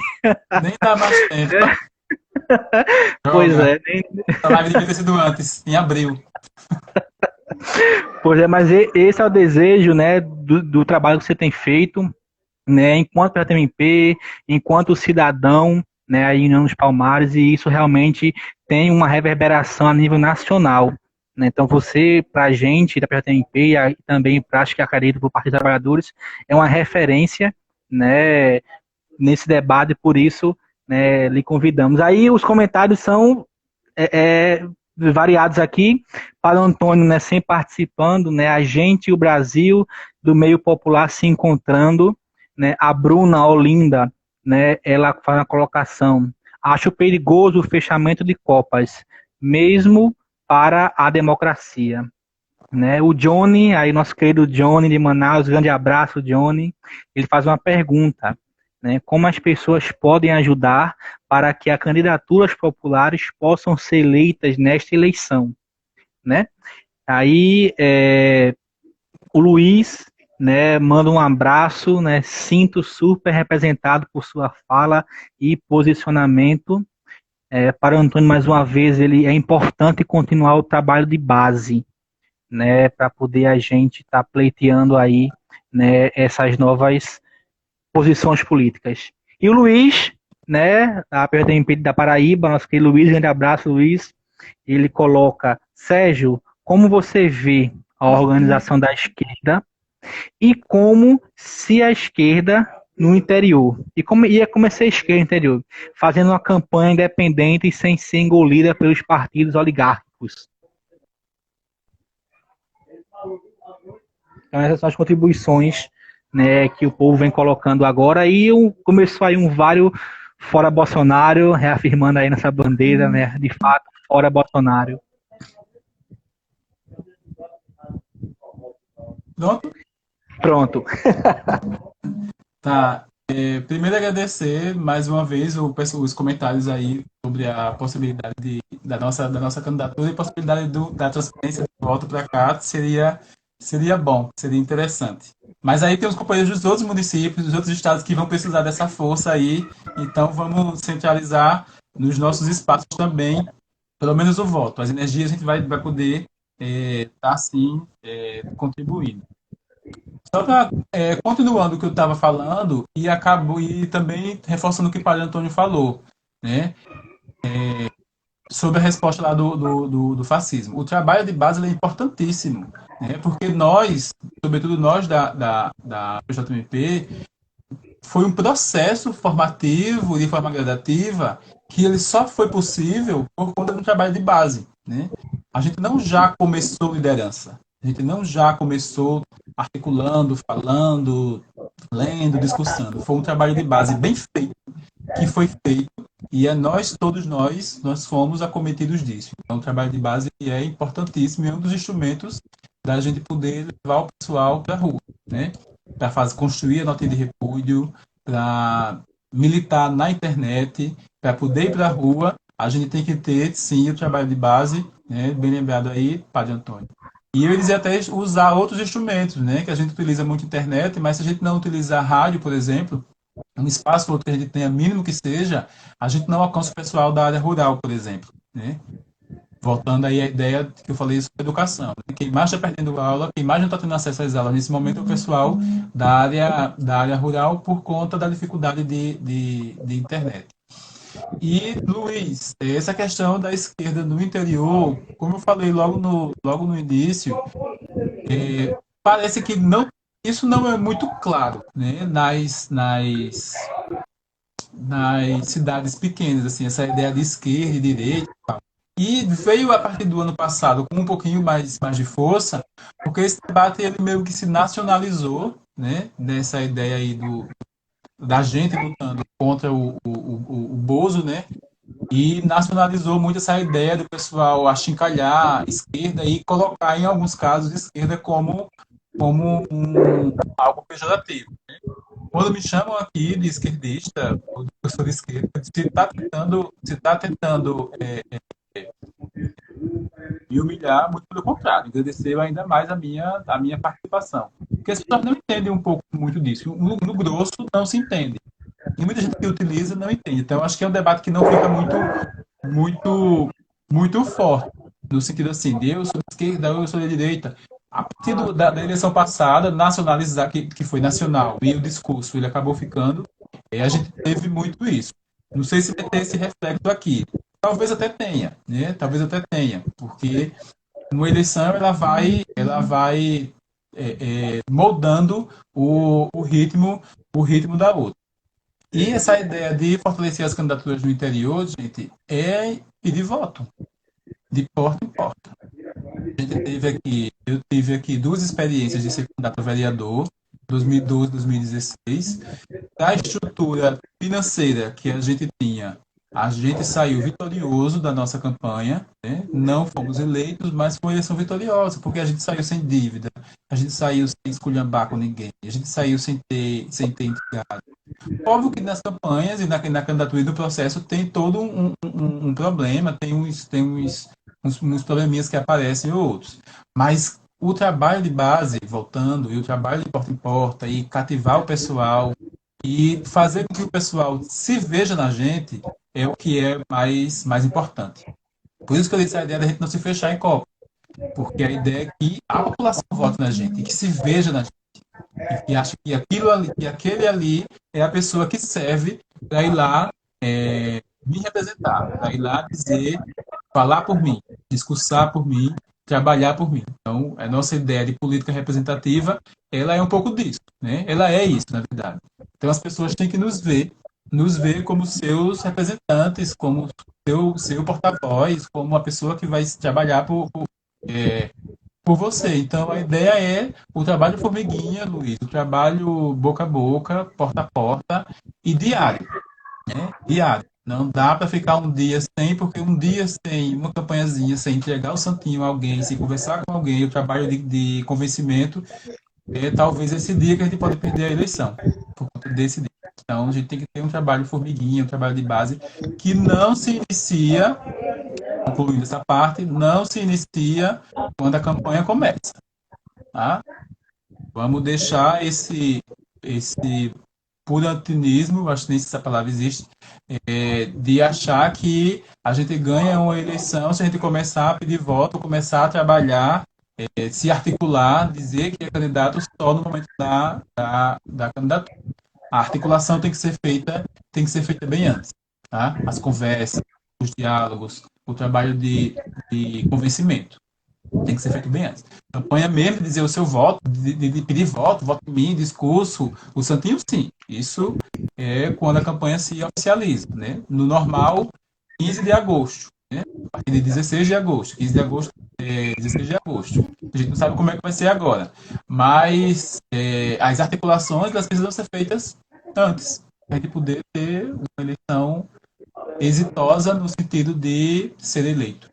Nem dá mais tempo. Pois é. A live devia ter sido antes, em abril. Pois é, mas esse é o desejo, né, do trabalho que você tem feito, né, enquanto PTMP, enquanto cidadão, né, aí em União dos Palmares, e isso realmente tem uma reverberação a nível nacional. Né? Então você, para a gente da PTMP e também para acho que acredito para o Partido dos Trabalhadores, é uma referência, né, nesse debate, por isso, né, lhe convidamos. Aí os comentários são variados aqui, para o Antônio, né, sempre participando, né, a gente e o Brasil do meio popular se encontrando, né, a Bruna Olinda, né, ela faz uma colocação, acho perigoso o fechamento de copas, mesmo para a democracia. Né, o Johnny, aí nosso querido Johnny de Manaus, grande abraço, Johnny, ele faz uma pergunta, né, como as pessoas podem ajudar para que as candidaturas populares possam ser eleitas nesta eleição, né? Aí o Luiz, né, manda um abraço, né, sinto super representado por sua fala e posicionamento. Para o Antônio, mais uma vez, ele é importante continuar o trabalho de base, né, para poder a gente estar pleiteando aí, né, essas novas posições políticas. E o Luiz, né, a PDMP da Paraíba, nosso querido Luiz, grande abraço, Luiz, ele coloca, Sérgio, como você vê a organização da esquerda e como se a esquerda no interior, e como ia começar a esquerda no interior, fazendo uma campanha independente e sem ser engolida pelos partidos oligárquicos. Então essas são as contribuições, né, que o povo vem colocando agora, e começou aí um vário fora Bolsonaro, reafirmando aí nessa bandeira, né, de fato, fora Bolsonaro. Pronto. Tá. Primeiro agradecer mais uma vez os comentários aí sobre a possibilidade da nossa candidatura e a possibilidade da transferência do voto para cá seria bom, seria interessante. Mas aí tem os companheiros dos outros municípios, dos outros estados que vão precisar dessa força aí, então vamos centralizar nos nossos espaços também, pelo menos o voto. As energias a gente vai poder estar, sim, contribuindo. Só para continuando o que eu estava falando e também reforçando o que o Padre Antônio falou, né? Sobre a resposta lá do fascismo. O trabalho de base é importantíssimo, né? Porque nós, sobretudo nós da PJMP, foi um processo formativo de forma gradativa que ele só foi possível por conta do trabalho de base, né? A gente não já começou liderança, a gente não já começou articulando, falando, lendo, discussando. Foi um trabalho de base bem feito, que foi feito, e todos nós fomos acometidos disso. Então, o trabalho de base é importantíssimo e é um dos instrumentos da gente poder levar o pessoal para a rua, né? Para construir a nota de repúdio, para militar na internet, para poder ir para a rua, a gente tem que ter, sim, o trabalho de base, né? Bem lembrado aí, Padre Antônio. E eles até usar outros instrumentos, né? Que a gente utiliza muito internet, mas se a gente não utilizar rádio, por exemplo, um espaço outro que a gente tenha, mínimo que seja, a gente não alcança o pessoal da área rural, por exemplo, né? Voltando aí à ideia que eu falei sobre educação. Né? Quem mais está perdendo aula, quem mais não está tendo acesso às aulas nesse momento é o pessoal da área rural por conta da dificuldade de internet. E, Luiz, essa questão da esquerda no interior, como eu falei logo no início, parece que não, isso não é muito claro, né? Nas cidades pequenas, assim, essa ideia de esquerda e direita. E veio a partir do ano passado com um pouquinho mais de força, porque esse debate ele meio que se nacionalizou, né? Nessa ideia aí da gente lutando contra o Bozo, né? E nacionalizou muito essa ideia do pessoal achincalhar a esquerda e colocar, em alguns casos, a esquerda como algo pejorativo. Quando me chamam aqui de esquerdista, ou de professor de esquerda, se está tentando me humilhar, muito pelo contrário, agradeceu ainda mais a minha participação. Porque as pessoas não entendem um pouco muito disso. No grosso, não se entende. E muita gente que utiliza não entende. Então, acho que é um debate que não fica muito, muito forte, no sentido assim, de eu sou de esquerda, eu sou de direita. A partir da eleição passada, nacionalizar, que foi nacional, e o discurso ele acabou ficando, a gente teve muito isso. Não sei se vai ter esse reflexo aqui. Talvez até tenha, né? Talvez até tenha, porque uma eleição ela vai moldando o ritmo da outra. E essa ideia de fortalecer as candidaturas no interior, gente, é ir de voto, de porta em porta. Eu tive aqui duas experiências de ser candidato a vereador, 2012 e 2016. Da estrutura financeira que a gente tinha, a gente saiu vitorioso da nossa campanha, né? Não fomos eleitos, mas foi uma eleição vitoriosa, porque a gente saiu sem dívida, a gente saiu sem esculhambar com ninguém, a gente saiu sem ter entregado. Óbvio que nas campanhas e na candidatura e no processo tem todo um problema, tem uns probleminhas que aparecem ou outros. Mas o trabalho de base, voltando, e o trabalho de porta em porta, e cativar o pessoal, e fazer com que o pessoal se veja na gente, é o que é mais importante. Por isso que eu disse a ideia da gente não se fechar em copo. Porque a ideia é que a população vote na gente, e que se veja na gente, e que acha que aquilo ali, que aquele ali é a pessoa que serve para ir lá me representar, para ir lá dizer, falar por mim, discursar por mim, trabalhar por mim. Então, a nossa ideia de política representativa, ela é um pouco disso, né? Ela é isso, na verdade. Então, as pessoas têm que nos ver como seus representantes, como seu porta-voz, como uma pessoa que vai trabalhar por você. Então, a ideia é o trabalho formiguinha, Luiz, o trabalho boca a boca, porta a porta e diário, né? Diário. Não dá para ficar um dia sem, porque um dia sem uma campanhazinha, sem entregar o santinho a alguém, sem conversar com alguém, o trabalho de convencimento, talvez esse dia que a gente pode perder a eleição, por conta desse dia. Então, a gente tem que ter um trabalho formiguinha, um trabalho de base, que não se inicia, concluindo essa parte, não se inicia quando a campanha começa. Tá? Vamos deixar esse purantinismo, acho que nem se essa palavra existe, de achar que a gente ganha uma eleição se a gente começar a pedir voto, começar a trabalhar, se articular, dizer que é candidato só no momento da candidatura. A articulação tem que ser feita bem antes. Tá? As conversas, os diálogos, o trabalho de convencimento. Tem que ser feito bem antes. Campanha mesmo, dizer o seu voto, de pedir voto em mim, discurso, o santinho sim. Isso é quando a campanha se oficializa, né? No normal, 15 de agosto, né? A partir de 16 de agosto, 15 de agosto, 16 de agosto. A gente não sabe como é que vai ser agora. Mas as articulações elas precisam ser feitas antes, para a gente poder ter uma eleição exitosa no sentido de ser eleito.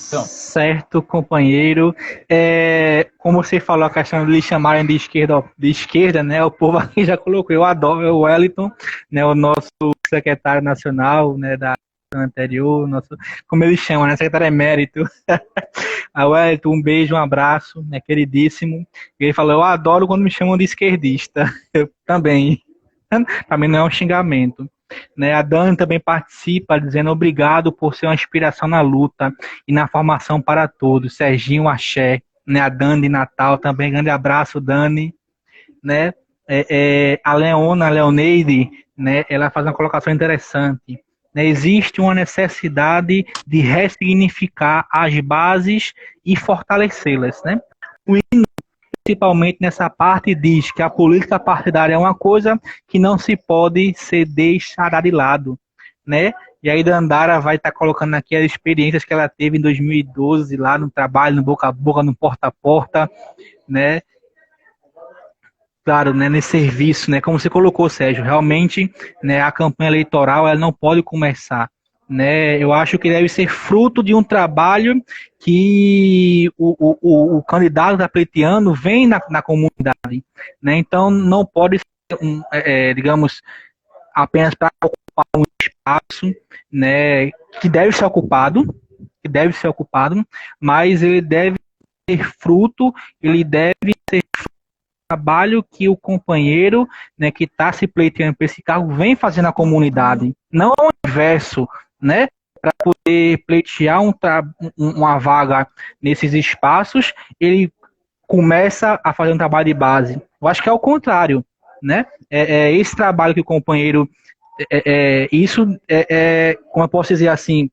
Então, Certo, companheiro. Como você falou, a questão de lhe chamarem de esquerda, né? O povo aqui já colocou. Eu adoro o Wellington, né? O nosso secretário nacional, né? Da anterior, nosso, como ele chama, né? Secretário emérito. A Wellington, um beijo, um abraço, né? Queridíssimo. E ele falou: eu adoro quando me chamam de esquerdista. Eu também. Para mim não é um xingamento. Né, a Dani também participa, dizendo obrigado por ser uma inspiração na luta e na formação para todos. Serginho Axé, né, a Dani de Natal também, grande abraço, Dani. Né, a Leona, a Leoneide, né, ela faz uma colocação interessante. Né, existe uma necessidade de ressignificar as bases e fortalecê-las. Né? O Principalmente nessa parte, diz que a política partidária é uma coisa que não se pode ser deixada de lado, né? E aí Dandara vai estar colocando aqui as experiências que ela teve em 2012 lá no trabalho, no boca a boca, no porta a porta, né? Claro, né, nesse serviço, né, como você colocou, Sérgio, realmente, né, a campanha eleitoral ela não pode começar, né, eu acho que deve ser fruto de um trabalho que o candidato está pleiteando vem na comunidade, né, então não pode ser, digamos, apenas para ocupar um espaço, né, que deve ser ocupado, mas ele deve ser fruto, ele deve ser trabalho que o companheiro, né, que está se pleiteando para esse cargo vem fazendo na comunidade. Não é o inverso, né? Para poder pleitear uma vaga nesses espaços, ele começa a fazer um trabalho de base. Eu acho que é o contrário, né? Esse trabalho que o companheiro, como eu posso dizer assim,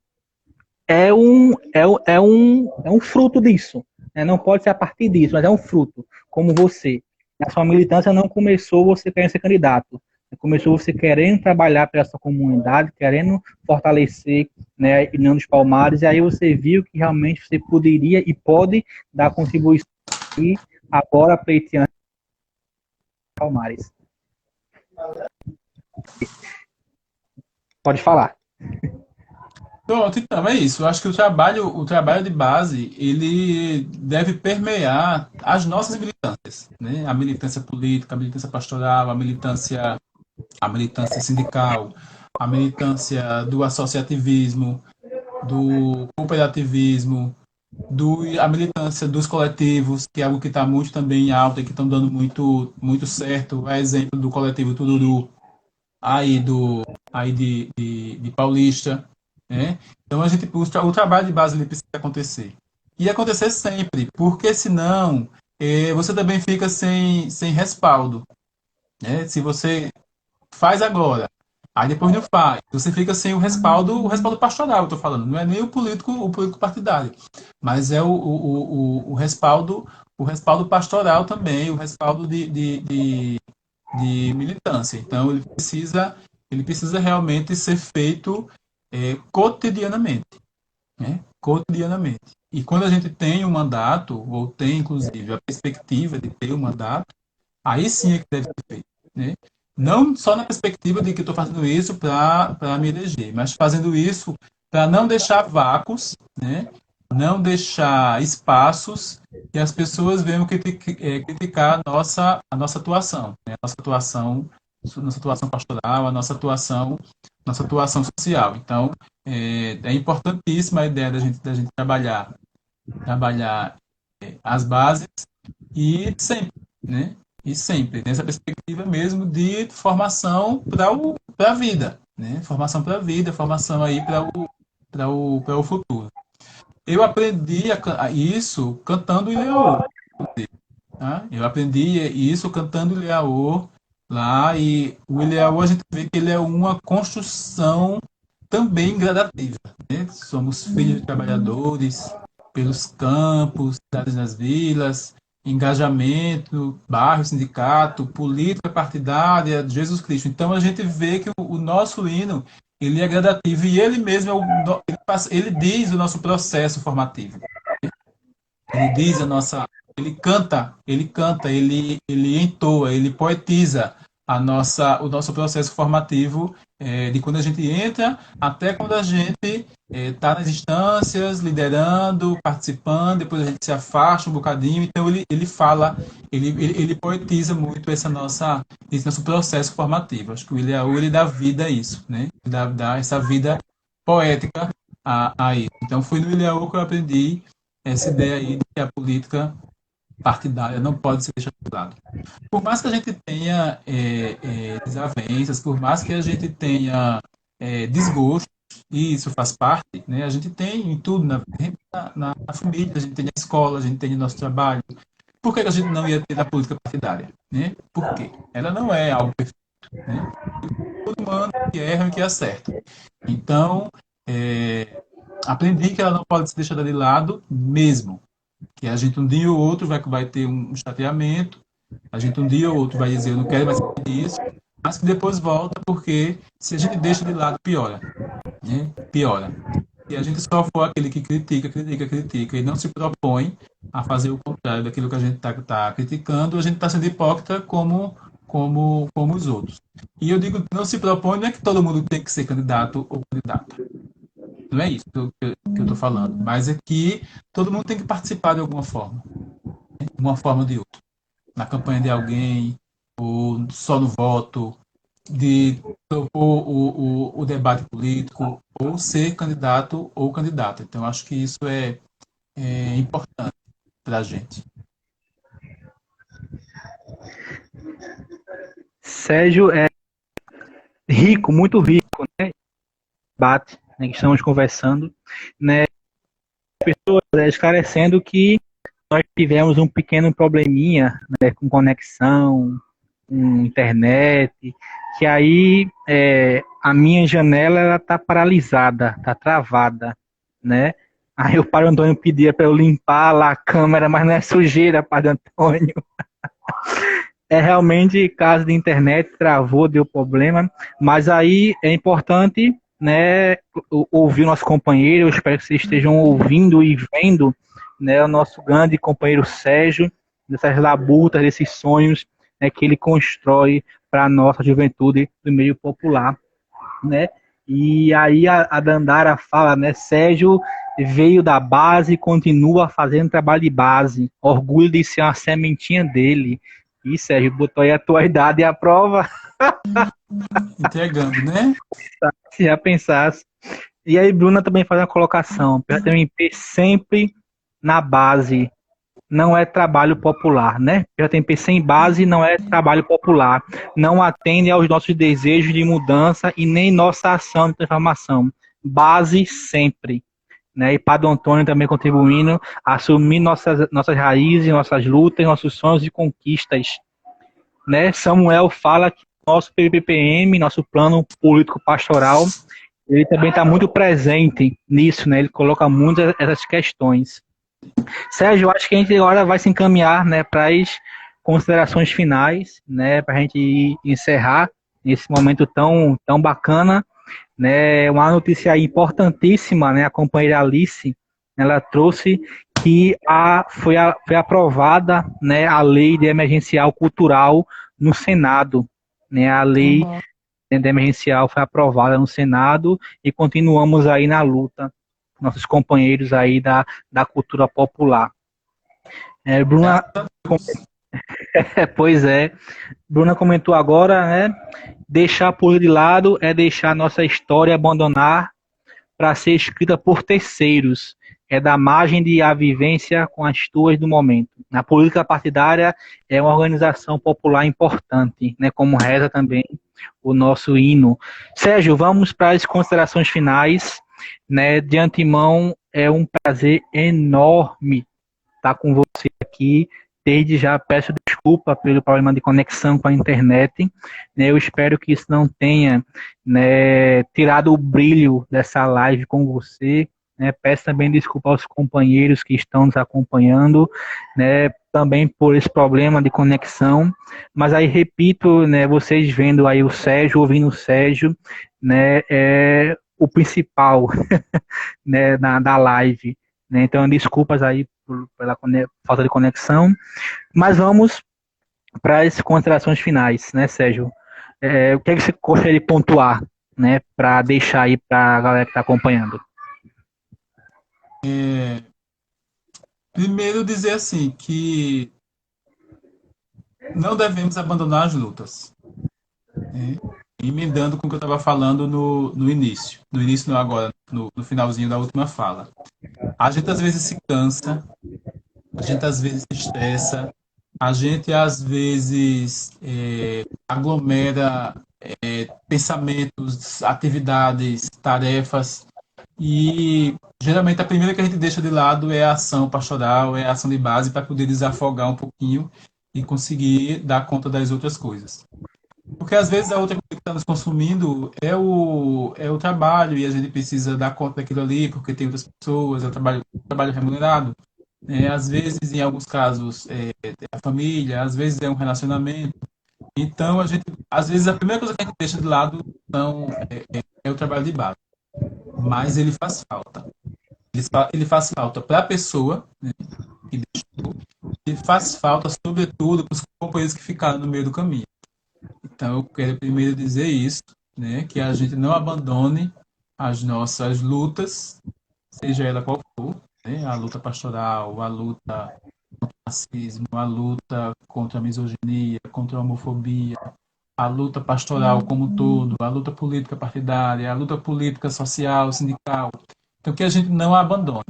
é um fruto disso. Né? Não pode ser a partir disso, mas é um fruto, como você. A sua militância não começou você querendo ser candidato. Começou você querendo trabalhar para essa comunidade, querendo fortalecer, né, União dos Palmares, e aí você viu que realmente você poderia e pode dar contribuição e agora pleiteando Palmares. Pode falar. pronto, então é isso. Eu acho que o trabalho de base, ele deve permear as nossas militâncias, né? A militância política, a militância pastoral, a militância sindical, a militância do associativismo, do cooperativismo, a militância dos coletivos, que é algo que está muito também em alta e que estão dando muito, muito certo. É exemplo do coletivo Tururu, aí de Paulista, né? Então o trabalho de base ele precisa acontecer. E acontecer sempre, porque senão você também fica sem respaldo, né? Se você faz agora, aí depois não faz, você fica sem o respaldo pastoral, eu estou falando, não é nem o político partidário, mas é o respaldo pastoral também, o respaldo de militância. Então ele precisa realmente ser feito cotidianamente, né? Cotidianamente. E quando a gente tem um mandato, ou tem inclusive a perspectiva de ter um mandato, aí sim é que deve ser feito, né? Não só na perspectiva de que estou fazendo isso para me eleger, mas fazendo isso para não deixar vácuos, né? Não deixar espaços que as pessoas venham criticar a nossa atuação, né? Nossa atuação pastoral, a nossa atuação social. Então, é importantíssima a ideia da gente trabalhar as bases e sempre, né? E sempre, nessa perspectiva mesmo de formação para a vida, né? Formação para a vida, formação aí para o futuro. Eu aprendi isso cantando Ileaô, tá? Eu aprendi isso cantando Ileaô lá, e o Ileaô a gente vê que ele é uma construção também gradativa, né? Somos filhos de trabalhadores pelos campos, cidades nas vilas, engajamento, bairro, sindicato, política partidária, Jesus Cristo. Então a gente vê que o nosso hino ele é gradativo e ele mesmo ele diz o nosso processo formativo. Ele diz ele entoa, ele poetiza o nosso processo formativo, de quando a gente entra até quando a gente tá nas instâncias, liderando, participando, depois a gente se afasta um bocadinho, então ele fala, ele poetiza muito esse nosso processo formativo. Acho que o William Auer, ele dá vida a isso, né? Dá essa vida poética a isso. Então foi no William Auer que eu aprendi essa ideia aí de que a política partidária não pode ser deixada de lado. Por mais que a gente tenha desavenças, por mais que a gente tenha desgosto, e isso faz parte, né? A gente tem em tudo, na família, a gente tem na escola, a gente tem no nosso trabalho. Por que a gente não ia ter na política partidária? Né? Por quê? Ela não é algo perfeito. Né? Todo mundo que erra e que acerta. Então, aprendi que ela não pode ser deixada de lado mesmo. Que a gente um dia ou outro vai ter um chateamento, a gente um dia ou outro vai dizer eu não quero mais isso, mas que depois volta porque se a gente deixa de lado piora, né? Piora. E a gente só for aquele que critica e não se propõe a fazer o contrário daquilo que a gente está criticando, a gente está sendo hipócrita como os outros. E eu digo não se propõe, não é que todo mundo tem que ser candidato ou candidata. Não é isso que eu estou falando, mas é que todo mundo tem que participar de alguma forma, né? De uma forma ou de outra. Na campanha de alguém, ou só no voto, de propor o debate político, ou ser candidato ou candidata. Então, acho que isso é importante para a gente. Sérgio é rico, muito rico, né? Debate, né, que estamos conversando, né? Pessoas esclarecendo que nós tivemos um pequeno probleminha, né, com conexão, com internet, que aí a minha janela ela tá paralisada, tá travada, né? Aí o Padre Antônio pedia para eu limpar lá a câmera, mas não é sujeira, Padre Antônio. É realmente caso de internet, travou, deu problema, mas aí é importante, né, ouvir o nosso companheiro. Eu espero que vocês estejam ouvindo e vendo, né, o nosso grande companheiro Sérgio, dessas labutas, desses sonhos, né, que ele constrói para a nossa juventude do meio popular, né? E aí a Dandara fala, né, Sérgio veio da base e continua fazendo trabalho de base, orgulho de ser uma sementinha dele. E Sérgio, botou aí a tua idade à prova, Entregando, né? se já pensasse. E aí Bruna também faz uma colocação, PJMP sempre na base, não é trabalho popular, né? PJMP sem base não é trabalho popular, não atende aos nossos desejos de mudança e nem nossa ação de transformação. Base sempre. Né? E Padre Antônio também contribuindo a assumir nossas raízes, nossas lutas, nossos sonhos e conquistas. Né? Samuel fala que nosso PPPM, nosso plano político pastoral, ele também está muito presente nisso, né? Ele coloca muitas essas questões. Sérgio, eu acho que a gente agora vai se encaminhar, né, para as considerações finais, né, para a gente encerrar nesse momento tão bacana, né? Uma notícia importantíssima, né? A companheira Alice, ela trouxe que foi aprovada, né, a lei de emergencial cultural no Senado, né? A lei de emergencial foi aprovada no Senado e continuamos aí na luta, nossos companheiros aí da cultura popular. Bruna, pois é, Bruna comentou agora, né? Deixar a política de lado é deixar nossa história abandonar para ser escrita por terceiros. É dar margem de a vivência com as tuas do momento. A política partidária é uma organização popular importante, né? Como reza também o nosso hino. Sérgio, vamos para as considerações finais, né? De antemão, é um prazer enorme estar com você aqui. Desde já peço desculpa pelo problema de conexão com a internet. Eu espero que isso não tenha, né, tirado o brilho dessa live com você. Né? Peço também desculpa aos companheiros que estão nos acompanhando, né, também por esse problema de conexão. Mas aí repito, né, vocês vendo aí o Sérgio, ouvindo o Sérgio, né, é o principal né, da live. Né? Então, desculpas aí pela falta de conexão, mas vamos para as considerações finais, né, Sérgio? O que é que você gostaria de pontuar, né, para deixar aí para a galera que está acompanhando? Primeiro dizer assim que não devemos abandonar as lutas, né? Emendando com o que eu estava falando no início. No início, não agora, no finalzinho da última fala. A gente às vezes se cansa, a gente às vezes se estressa, a gente às vezes aglomera pensamentos, atividades, tarefas, e geralmente a primeira que a gente deixa de lado é a ação pastoral, é a ação de base para poder desafogar um pouquinho e conseguir dar conta das outras coisas. Porque às vezes a outra coisa que está nos consumindo é o trabalho e a gente precisa dar conta daquilo ali porque tem outras pessoas, é o trabalho remunerado. Às vezes, em alguns casos, é a família, às vezes é um relacionamento. Então, às vezes, a primeira coisa que a gente deixa de lado é o trabalho de base. Mas ele faz falta. Ele faz falta para a pessoa, né, que deixou, e faz falta, sobretudo, para os companheiros que ficaram no meio do caminho. Então, eu quero primeiro dizer isso, né, que a gente não abandone as nossas lutas, seja ela qual for, né, a luta pastoral, a luta racismo, a luta contra a misoginia, contra a homofobia, a luta pastoral como um todo, a luta política partidária, a luta política social, sindical. Então, que a gente não abandone.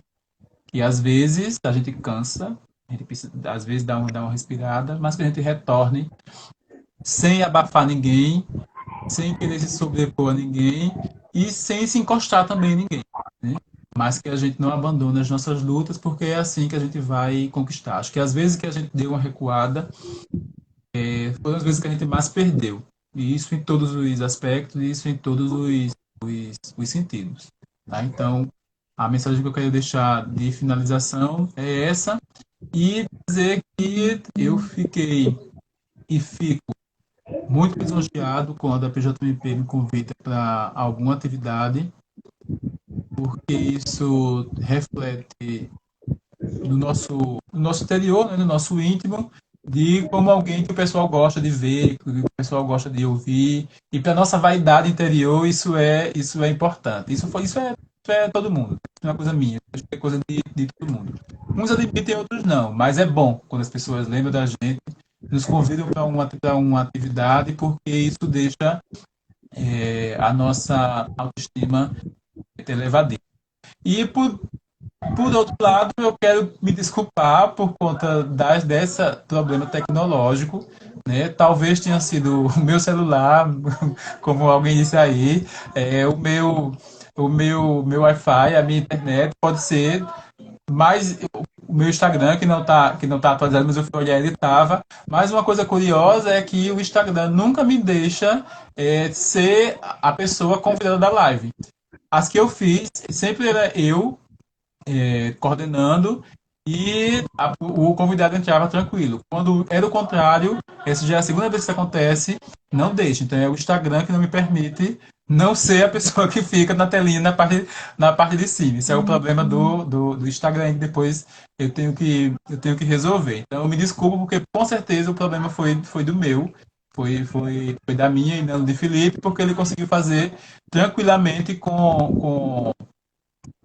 E às vezes a gente cansa, a gente precisa, às vezes dá uma respirada, mas que a gente retorne sem abafar ninguém, sem querer se sobrepor a ninguém e sem se encostar também em ninguém, né? Mas que a gente não abandone as nossas lutas, porque é assim que a gente vai conquistar. Acho que às vezes que a gente deu uma recuada, foram as vezes que a gente mais perdeu. E isso em todos os aspectos, e isso em todos os sentidos. Tá? Então, a mensagem que eu quero deixar de finalização é essa, e dizer que eu fiquei e fico muito lisonjeado quando a PJMP me convida para alguma atividade, porque isso reflete no nosso interior, né, no nosso íntimo, de como alguém que o pessoal gosta de ver, que o pessoal gosta de ouvir, e para nossa vaidade interior isso é importante. Isso é todo mundo, isso não é coisa minha, isso é coisa de todo mundo. Uns admitem, outros não, mas é bom quando as pessoas lembram da gente, nos convidam para uma atividade, porque isso deixa a nossa autoestima elevadinha. E por outro lado, eu quero me desculpar por conta dessa problema tecnológico, né? Talvez tenha sido o meu celular, como alguém disse aí, o meu Wi-Fi, a minha internet pode ser mais o meu Instagram que não tá atualizado, mas eu fui olhar, ele estava. Mas uma coisa curiosa é que o Instagram nunca me deixa ser a pessoa convidada da live. As que eu fiz, sempre era eu coordenando e o convidado entrava tranquilo. Quando era o contrário, essa já é a segunda vez que isso acontece, não deixa. Então é o Instagram que não me permite não ser a pessoa que fica na telinha na parte de cima. Isso é o problema do Instagram que depois eu tenho que resolver. Então eu me desculpo porque com certeza o problema foi do meu. Foi da minha e não de Felipe, porque ele conseguiu fazer tranquilamente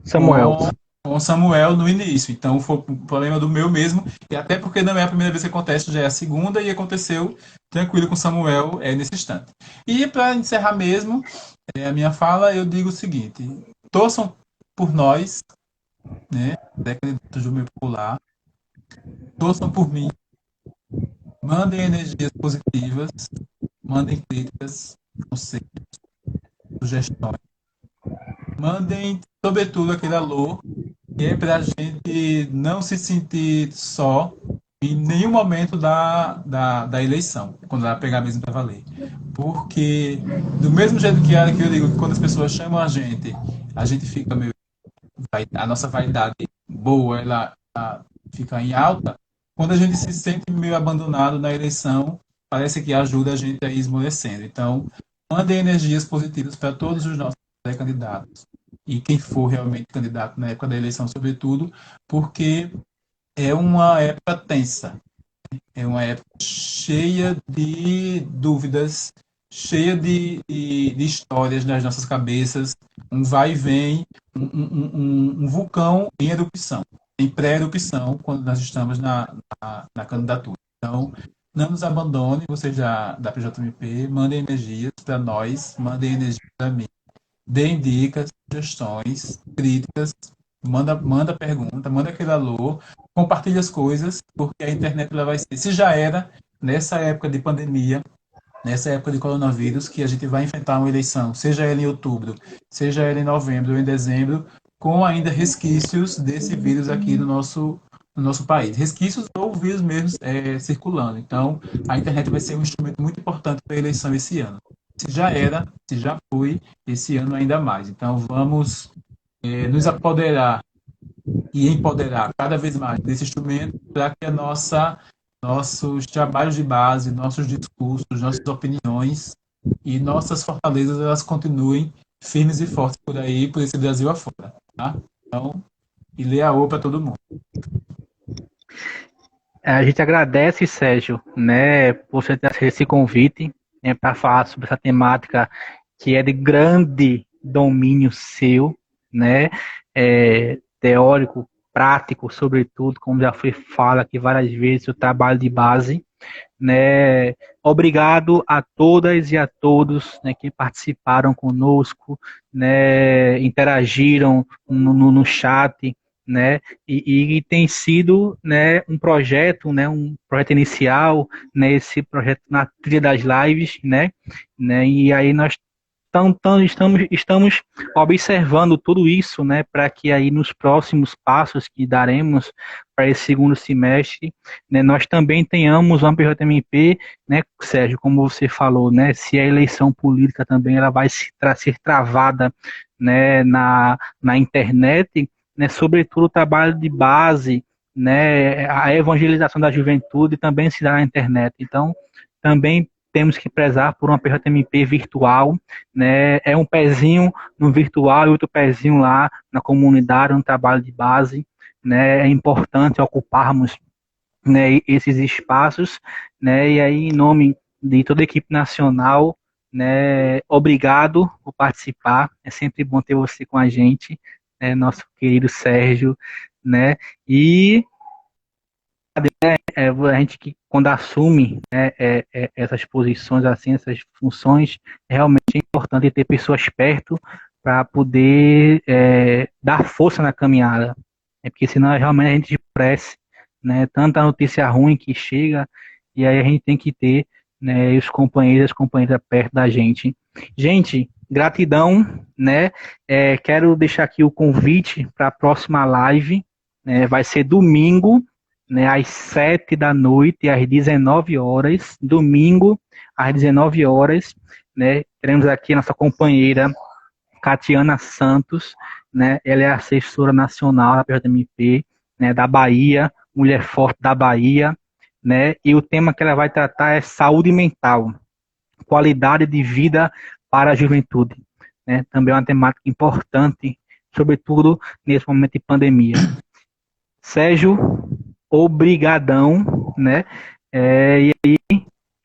Samuel. com, com o Samuel no início. Então foi um problema do meu mesmo, e até porque não é a primeira vez que acontece, já é a segunda, e aconteceu tranquilo com o Samuel nesse instante. E para encerrar mesmo a minha fala, eu digo o seguinte: torçam por nós, né, candidatos do meu popular, torçam por mim, mandem energias positivas, mandem críticas, conselhos, sugestões, mandem, sobretudo, aquele alô que é para a gente não se sentir só em nenhum momento da eleição, quando ela pegar mesmo para valer. Porque, do mesmo jeito que eu digo que quando as pessoas chamam a gente fica meio. A nossa vaidade boa, ela fica em alta. Quando a gente se sente meio abandonado na eleição, parece que ajuda a gente a ir esmorecendo. Então, mandem energias positivas para todos os nossos candidatos e quem for realmente candidato na época da eleição, sobretudo, porque é uma época tensa, é uma época cheia de dúvidas, cheia de histórias nas nossas cabeças, um vai e vem, um vulcão em erupção, em pré-erupção, quando nós estamos na candidatura. Então, não nos abandone, vocês da PJMP, mandem energias para nós, mandem energias para mim, deem dicas, sugestões, críticas, manda pergunta, manda aquele alô, compartilhe as coisas, porque a internet ela vai ser, se já era nessa época de pandemia, nessa época de coronavírus, que a gente vai enfrentar uma eleição, seja ela em outubro, seja ela em novembro ou em dezembro, com ainda resquícios desse vírus aqui no nosso país. Resquícios ou vírus mesmo circulando. Então, a internet vai ser um instrumento muito importante para a eleição esse ano. Se já era, se já foi, esse ano ainda mais. Então, vamos nos apoderar e empoderar cada vez mais desse instrumento para que nossos trabalhos de base, nossos discursos, nossas opiniões e nossas fortalezas elas continuem firmes e fortes por aí, por esse Brasil afora. Tá? Então, e leal para todo mundo. A gente agradece, Sérgio, né, por você ter esse convite, né, para falar sobre essa temática que é de grande domínio seu, né, teórico, prático, sobretudo, como já foi fala aqui várias vezes, o trabalho de base, né. Obrigado a todas e a todos, né, que participaram conosco, né, interagiram no chat, né, e tem sido, né, um projeto inicial, né, esse projeto na trilha das lives, né, e aí nós estamos observando tudo isso, né, para que aí nos próximos passos que daremos para esse segundo semestre, né, nós também tenhamos uma PJMP, né, Sérgio, como você falou, né, se a eleição política também ela vai ser travada, né, na internet, né, sobretudo o trabalho de base, né, a evangelização da juventude também se dá na internet. Então, também temos que prezar por uma PJMP virtual, né? É um pezinho no virtual e outro pezinho lá na comunidade, no trabalho de base, né? É importante ocuparmos, né, esses espaços, né? E aí, em nome de toda a equipe nacional, né, obrigado por participar. É sempre bom ter você com a gente, né, nosso querido Sérgio, né? E a gente que quando assume, né, essas posições assim, essas funções, realmente é importante ter pessoas perto para poder dar força na caminhada, né, porque senão realmente a gente cresce, né, tanta notícia ruim que chega e aí a gente tem que ter, né, os companheiros e as companheiras perto da gente. Gente, gratidão, né? Quero deixar aqui o convite para a próxima live, né, vai ser domingo, né, às 7 da noite, às 19 horas, domingo, às 19 horas, né, teremos aqui a nossa companheira Catiana Santos, né, ela é assessora nacional da PJMP, né, da Bahia, Mulher Forte da Bahia, né, e o tema que ela vai tratar é saúde mental, qualidade de vida para a juventude, né, também é uma temática importante, sobretudo nesse momento de pandemia. Sérgio, obrigadão, né? E aí,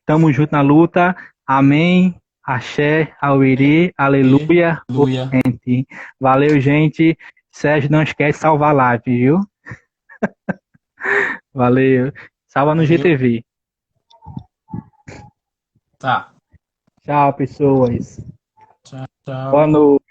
tamo junto na luta. Amém. Axé, Auerê, aleluia. Aleluia. Gente. Valeu, gente. Sérgio, não esquece de salvar a live, viu? Valeu. Salva no Valeu. GTV. Tá. Tchau, pessoas. Tchau, tchau. Boa noite.